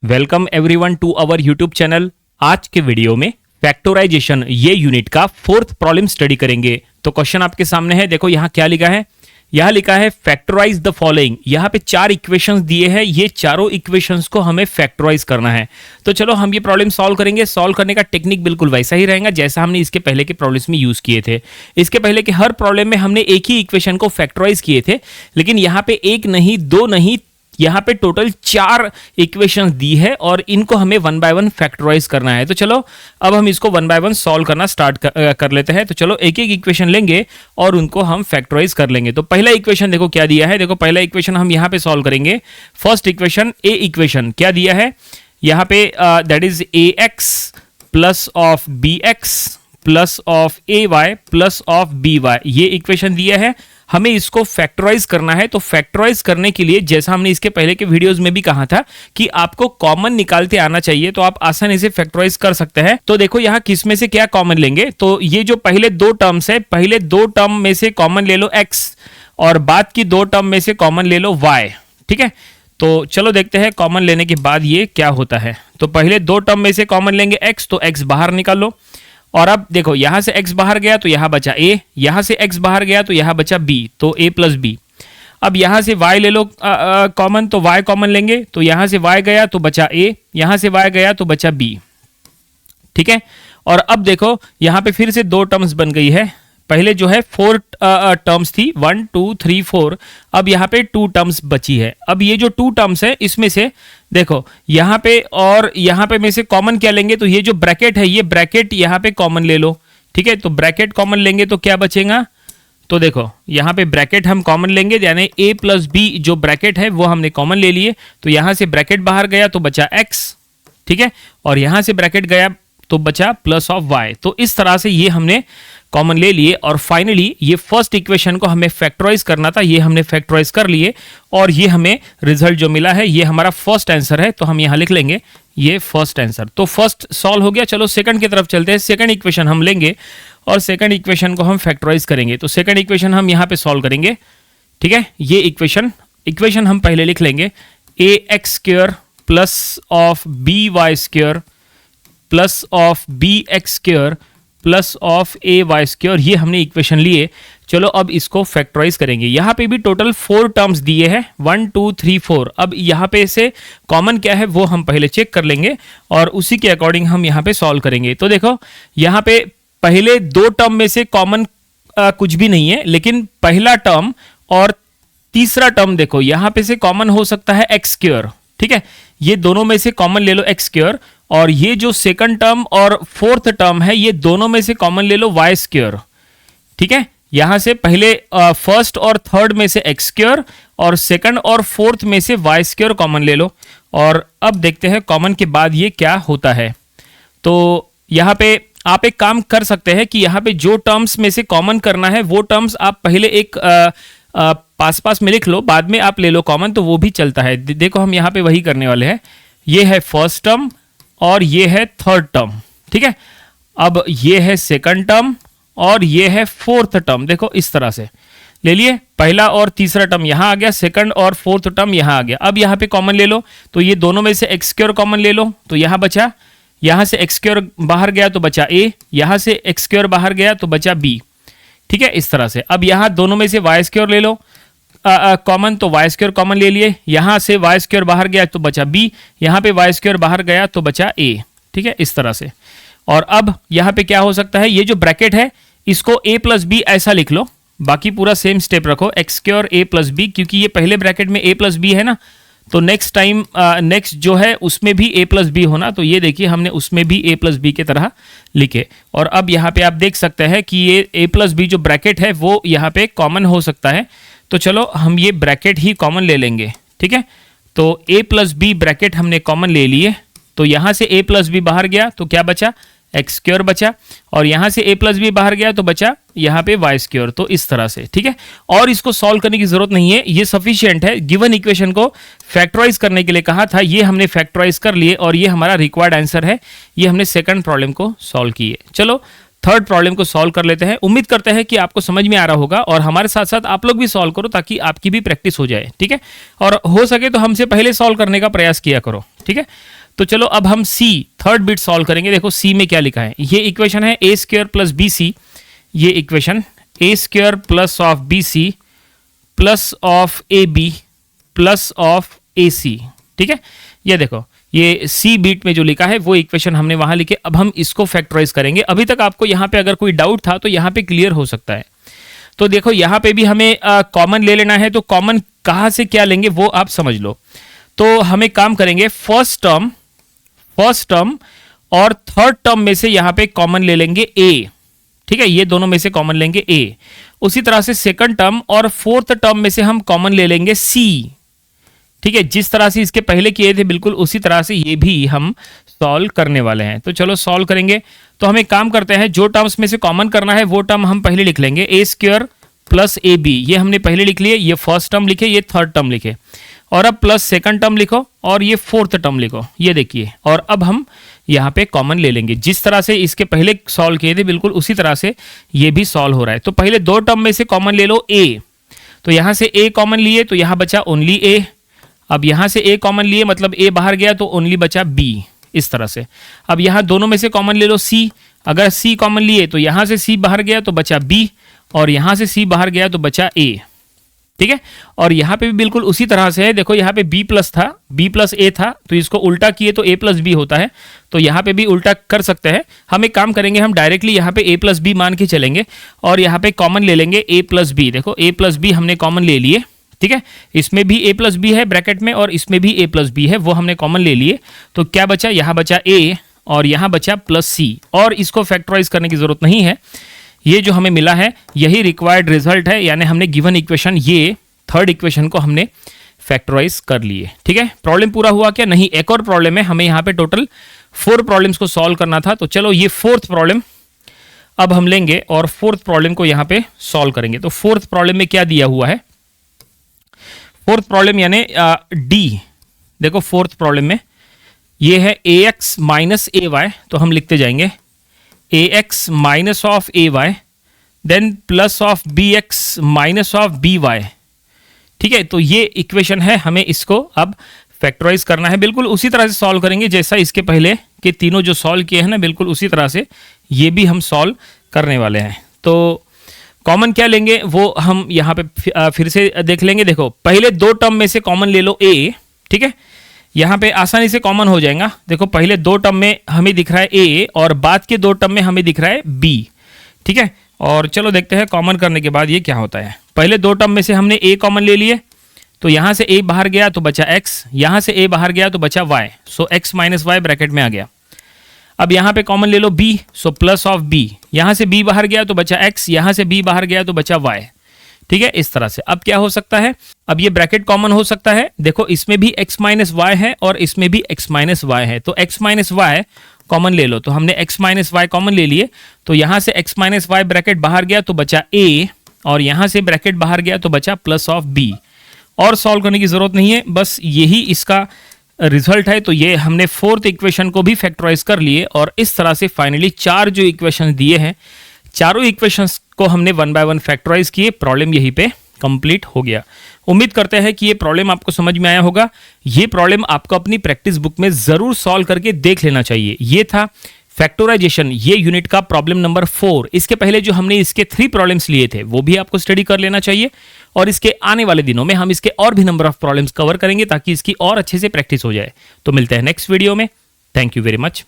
Welcome everyone to our YouTube channel. आज के video में फैक्टराइजेशन ये यूनिट का फोर्थ प्रॉब्लम स्टडी करेंगे। तो क्वेश्चन आपके सामने है, देखो यहाँ क्या लिखा है। यहाँ लिखा है फैक्टराइज द फॉलोइंग। यहाँ पे चार इक्वेशंस दिए हैं, ये चारों इक्वेशंस को हमें फैक्टराइज करना है। तो चलो हम ये प्रॉब्लम सॉल्व करेंगे। सॉल्व करने का टेक्निक बिल्कुल वैसा ही रहेगा जैसा हमने इसके पहले के प्रॉब्लम्स में यूज किए थे। इसके पहले के हर प्रॉब्लम में हमने एक ही इक्वेशन को फैक्टराइज किए थे, लेकिन यहाँ पे एक नहीं, दो नहीं, यहाँ पे टोटल चार इक्वेशंस दी है और इनको हमें वन बाय वन फैक्टराइज करना है। तो चलो अब हम इसको वन बाय वन सॉल्व करना स्टार्ट कर लेते हैं। तो चलो एक एक इक्वेशन लेंगे और उनको हम फैक्टराइज कर लेंगे। तो पहला इक्वेशन देखो क्या दिया है। देखो पहला इक्वेशन हम यहाँ पे सॉल्व करेंगे। फर्स्ट इक्वेशन ए इक्वेशन क्या दिया है यहाँ पे, that is a x plus of B x plus of A y plus of B y, ये इक्वेशन दिया है। हमें इसको फैक्टराइज करना है। तो फैक्टराइज करने के लिए जैसा हमने इसके पहले के वीडियोस में भी कहा था कि आपको कॉमन निकालते आना चाहिए, तो आप आसानी से फैक्टराइज कर सकते हैं। तो देखो यहाँ किस में से क्या कॉमन लेंगे। तो ये जो पहले दो टर्म्स है, पहले दो टर्म में से कॉमन ले लो x और बाद की दो टर्म में से कॉमन ले लो y। ठीक है, तो चलो देखते हैं कॉमन लेने के बाद ये क्या होता है। तो पहले दो टर्म में से कॉमन लेंगे x, तो x बाहर निकाल लो। और अब देखो यहां से x बाहर गया तो यहां बचा a, यहां से x बाहर गया तो यहां बचा b, तो a प्लस b। अब यहां से y ले लो कॉमन, तो y कॉमन लेंगे, तो यहां से y गया तो बचा a, यहां से y गया तो बचा b। ठीक है, और अब देखो यहां पे फिर से दो टर्म्स बन गई है। पहले जो है फोर टर्म्स थी, 1 2 3 4, अब यहाँ पे टू टर्म्स बची है। अब ये जो टू टर्म्स है इसमें से देखो यहाँ पे और यहाँ पे में से कॉमन क्या लेंगे, तो ये जो ब्रैकेट है ये ब्रैकेट यहाँ पे कॉमन ले लो। ठीक है, तो ब्रैकेट कॉमन लेंगे तो क्या बचेगा, तो देखो यहाँ पे ब्रैकेट हम कॉमन लेंगे, यानी a प्लस बी जो ब्रैकेट है वो हमने कॉमन ले लिए। तो यहाँ से ब्रैकेट बाहर गया तो बचा x, ठीक है, और यहाँ से ब्रैकेट गया तो बचा प्लस ऑफ y। तो इस तरह से ये हमने कॉमन ले लिए और फाइनली ये फर्स्ट इक्वेशन को हमें फैक्टराइज करना था, ये हमने फैक्टराइज कर लिए और ये हमें रिजल्ट जो मिला है ये हमारा फर्स्ट आंसर है। तो हम यहाँ लिख लेंगे ये फर्स्ट आंसर। तो फर्स्ट सॉल्व हो गया। चलो सेकंड की तरफ चलते हैं। सेकंड इक्वेशन हम लेंगे और सेकंड इक्वेशन को हम फैक्टराइज करेंगे। तो सेकंड इक्वेशन हम यहाँ पे सॉल्व करेंगे। ठीक है, ये इक्वेशन हम पहले लिख लेंगे, A X square plus of B Y square plus of B X square plus of A Y square, ये हमने इक्वेशन लिए। चलो अब इसको फैक्टराइज करेंगे। यहाँ पे भी टोटल फोर टर्म्स दिए हैं, 1 2 3 4। अब यहाँ पे से कॉमन क्या है वो हम पहले चेक कर लेंगे और उसी के अकॉर्डिंग हम यहाँ पे सॉल्व करेंगे। तो देखो यहाँ पे पहले दो टर्म में से कॉमन कुछ भी नहीं है, लेकिन पहला टर्म और तीसरा टर्म देखो यहाँ पे से कॉमन हो सकता है एक्स स्क्वायर। ठीक है, ये दोनों में से कॉमन ले लो एक्स स्क्वायर, और ये जो सेकंड टर्म और फोर्थ टर्म है ये दोनों में से कॉमन ले लो वाई स्क्वायर। ठीक है, यहां से पहले फर्स्ट और थर्ड में से एक्स स्क्वायर और सेकंड और फोर्थ में से वाई स्क्वायर कॉमन ले लो। और अब देखते हैं कॉमन के बाद ये क्या होता है। तो यहाँ पे आप एक काम कर सकते हैं कि यहाँ पे जो टर्म्स में से कॉमन करना है वो टर्म्स आप पहले एक पास में लिख लो, बाद में आप ले लो कॉमन, तो वो भी चलता है। देखो हम यहाँ पे वही करने वाले हैं। ये है फर्स्ट टर्म और ये है थर्ड टर्म। ठीक है, अब ये है सेकंड टर्म और ये है फोर्थ टर्म। देखो इस तरह से ले लिए, पहला और तीसरा टर्म यहाँ आ गया, सेकंड और फोर्थ टर्म यहाँ आ गया। अब यहाँ पे कॉमन ले लो, तो ये दोनों में से एक्स स्क्वायर कॉमन ले लो, तो यहाँ बचा, यहाँ से एक्स स्क्वायर बाहर गया तो बचा a, यहाँ से एक्स स्क्वायर बाहर गया तो बचा b। ठीक है, इस तरह से। अब यहाँ दोनों में से वाई स्क्वायर ले लो कॉमन, तो वाई स्क्वायर कॉमन ले लिए, यहाँ से वाई स्क्वायर बाहर गया तो बचा b, यहाँ पे वाई स्क्वायर बाहर गया तो बचा a। ठीक है, इस तरह से। और अब यहाँ पे क्या हो सकता है, ये जो ब्रैकेट है इसको a प्लस बी ऐसा लिख लो, बाकी पूरा सेम स्टेप रखो, x square a plus b, क्योंकि ये पहले ब्रैकेट में a प्लस बी है ना, तो नेक्स्ट टाइम नेक्स्ट जो है उसमें भी a प्लस बी होना। तो ये देखिए हमने उसमें भी a प्लस बी की तरह लिखे। और अब यहाँ पे आप देख सकते हैं कि ये a प्लस बी जो ब्रैकेट है वो यहाँ पे कॉमन हो सकता है। तो चलो हम ये ब्रैकेट ही कॉमन ले लेंगे। ठीक है, तो a प्लस बी ब्रैकेट हमने कॉमन ले लिए, तो यहाँ से a प्लस बी बाहर गया तो क्या बचा, एक्स स्क्वायर बचा, और यहाँ से a प्लस बी बाहर गया तो बचा यहाँ पे वाई स्क्वायर। तो इस तरह से। ठीक है, और इसको सॉल्व करने की जरूरत नहीं है, ये सफिशिएंट है। गिवन इक्वेशन को फैक्टराइज करने के लिए कहा था, ये हमने फैक्टराइज कर लिए और ये हमारा रिक्वायर्ड आंसर है। ये हमने सेकंड प्रॉब्लम को सॉल्व किए। चलो थर्ड प्रॉब्लम को सॉल्व कर लेते हैं। उम्मीद करते हैं कि आपको समझ में आ रहा होगा और हमारे साथ साथ आप लोग भी सॉल्व करो ताकि आपकी भी प्रैक्टिस हो जाए। ठीक है, और हो सके तो हमसे पहले सॉल्व करने का प्रयास किया करो। ठीक है। तो चलो अब हम सी थर्ड बिट सॉल्व करेंगे। देखो सी में क्या लिखा है, ये इक्वेशन है A square plus B C, ये equation A square plus of B C plus of A B plus of A C, ठीक है। ये देखो ये सी बीट में जो लिखा है वो इक्वेशन हमने वहां लिखे। अब हम इसको फैक्टराइज करेंगे। अभी तक आपको यहाँ पे अगर कोई डाउट था तो यहाँ पे क्लियर हो सकता है। तो देखो यहाँ पे भी हमें कॉमन ले लेना है, तो कॉमन कहाँ से क्या लेंगे वो आप समझ लो। तो हमें काम करेंगे फर्स्ट टर्म और थर्ड टर्म में से यहाँ पे कॉमन ले लेंगे ए, ठीक है, ये दोनों में से कॉमन लेंगे ए। उसी तरह से सेकंड टर्म और फोर्थ टर्म में से हम कॉमन ले लेंगे सी, ठीक है। जिस तरह से इसके पहले किए थे बिल्कुल उसी तरह से ये भी हम सॉल्व करने वाले हैं। तो चलो सॉल्व करेंगे। तो हम एक काम करते हैं, जो टर्म्स में से कॉमन करना है वो टर्म हम पहले लिख लेंगे, ए स्क्वायर प्लस ए बी, ये हमने पहले लिख लिए, ये फर्स्ट टर्म लिखे, ये थर्ड टर्म लिखे, और अब प्लस सेकंड टर्म लिखो और ये फोर्थ टर्म लिखो, ये देखिए। और अब हम यहाँ पे कॉमन ले लेंगे। जिस तरह से इसके पहले सॉल्व किए थे बिल्कुल उसी तरह से ये भी सॉल्व हो रहा है। तो पहले दो टर्म में से कॉमन ले लो ए, तो यहाँ से ए कॉमन लिए तो यहाँ बचा ओनली ए। अब यहाँ से ए कॉमन लिए मतलब ए बाहर गया तो ओनली बचा बी, इस तरह से। अब यहाँ दोनों में से कॉमन ले लो सी, अगर सी कॉमन लिए तो यहाँ से सी बाहर गया तो बचा बी, और यहाँ से सी बाहर गया तो बचा ए, ठीक है। और यहाँ पे भी बिल्कुल उसी तरह से है। देखो यहाँ पे b प्लस था, b प्लस ए था, तो इसको उल्टा किए तो a प्लस बी होता है, तो यहाँ पे भी उल्टा कर सकते हैं। हम एक काम करेंगे, हम डायरेक्टली यहाँ पे a प्लस बी मान के चलेंगे और यहाँ पे कॉमन ले लेंगे a प्लस बी। देखो a प्लस बी हमने कॉमन ले लिए, ठीक है। इसमें भी a प्लस बी है ब्रैकेट में और इसमें भी a प्लस बी है, वो हमने कॉमन ले लिए। तो क्या बचा, यहाँ बचा a और यहाँ बचा प्लस सी, और इसको फैक्टराइज करने की जरूरत नहीं है। ये जो हमें मिला है यही रिक्वायर्ड रिजल्ट है, यानी हमने गिवन इक्वेशन, ये थर्ड इक्वेशन को हमने फैक्टराइज कर लिए, ठीक है। प्रॉब्लम पूरा हुआ क्या? नहीं, एक और प्रॉब्लम है। हमें यहाँ पे टोटल 4 प्रॉब्लम्स को सॉल्व करना था। तो चलो ये फोर्थ प्रॉब्लम अब हम लेंगे और फोर्थ प्रॉब्लम को यहाँ पे सॉल्व करेंगे। तो फोर्थ प्रॉब्लम में क्या दिया हुआ है, फोर्थ प्रॉब्लम यानी डी। देखो फोर्थ प्रॉब्लम में ये है A X minus A Y, तो हम लिखते जाएंगे A X minus of A Y then plus of B X minus of B Y, ठीक है। तो ये इक्वेशन है, हमें इसको अब फैक्टराइज करना है। बिल्कुल उसी तरह से सॉल्व करेंगे जैसा इसके पहले के तीनों जो सॉल्व किए हैं ना, बिल्कुल उसी तरह से ये भी हम सॉल्व करने वाले हैं। तो कॉमन क्या लेंगे वो हम यहाँ पे फिर से देख लेंगे। देखो पहले दो टर्म में से कॉमन ले लो ए, ठीक है, यहाँ पे आसानी से कॉमन हो जाएगा। देखो पहले दो टर्म में हमें दिख रहा है ए और बाद के दो टर्म में हमें दिख रहा है बी, ठीक है। और चलो देखते हैं कॉमन करने के बाद ये क्या होता है। पहले दो टर्म में से हमने ए कॉमन ले लिए, तो यहाँ से ए बाहर गया तो बचा एक्स, यहाँ से ए बाहर गया तो बचा Y, so X minus Y bracket में आ गया। अब यहाँ पे कॉमन ले लो B, so plus of B, यहाँ से बी बाहर गया तो बचा एक्स, यहाँ से बी बाहर गया तो बचा वाई, ठीक है। इस तरह से अब क्या हो सकता है, अब ये ब्रैकेट कॉमन हो सकता है। देखो इसमें भी x माइनस वाई है और इसमें भी x माइनस वाई है, तो x माइनस वाई कॉमन ले लो। तो हमने x माइनस वाई कॉमन ले लिए, तो यहाँ से x माइनस वाई ब्रैकेट बाहर गया तो बचा a, और यहाँ से ब्रैकेट बाहर गया तो बचा प्लस ऑफ b। और सॉल्व करने की जरूरत नहीं है, बस यही इसका रिजल्ट है। तो ये हमने फोर्थ इक्वेशन को भी फैक्टराइज कर लिए, और इस तरह से फाइनली चार जो इक्वेशन दिए हैं, चारों इक्वेशंस को हमने 1 बाय 1 फैक्टराइज किए। प्रॉब्लम यहीं पे कंप्लीट हो गया। उम्मीद करते हैं कि ये प्रॉब्लम आपको समझ में आया होगा। ये प्रॉब्लम आपको अपनी प्रैक्टिस बुक में जरूर सॉल्व करके देख लेना चाहिए। ये था फैक्टराइजेशन, ये यूनिट का प्रॉब्लम नंबर 4। इसके पहले जो हमने इसके 3 प्रॉब्लम्स लिए थे वो भी आपको स्टडी कर लेना चाहिए, और इसके आने वाले दिनों में हम इसके और भी नंबर ऑफ प्रॉब्लम्स कवर करेंगे ताकि इसकी और अच्छे से प्रैक्टिस हो जाए। तो मिलते हैं नेक्स्ट वीडियो में। Thank you very much.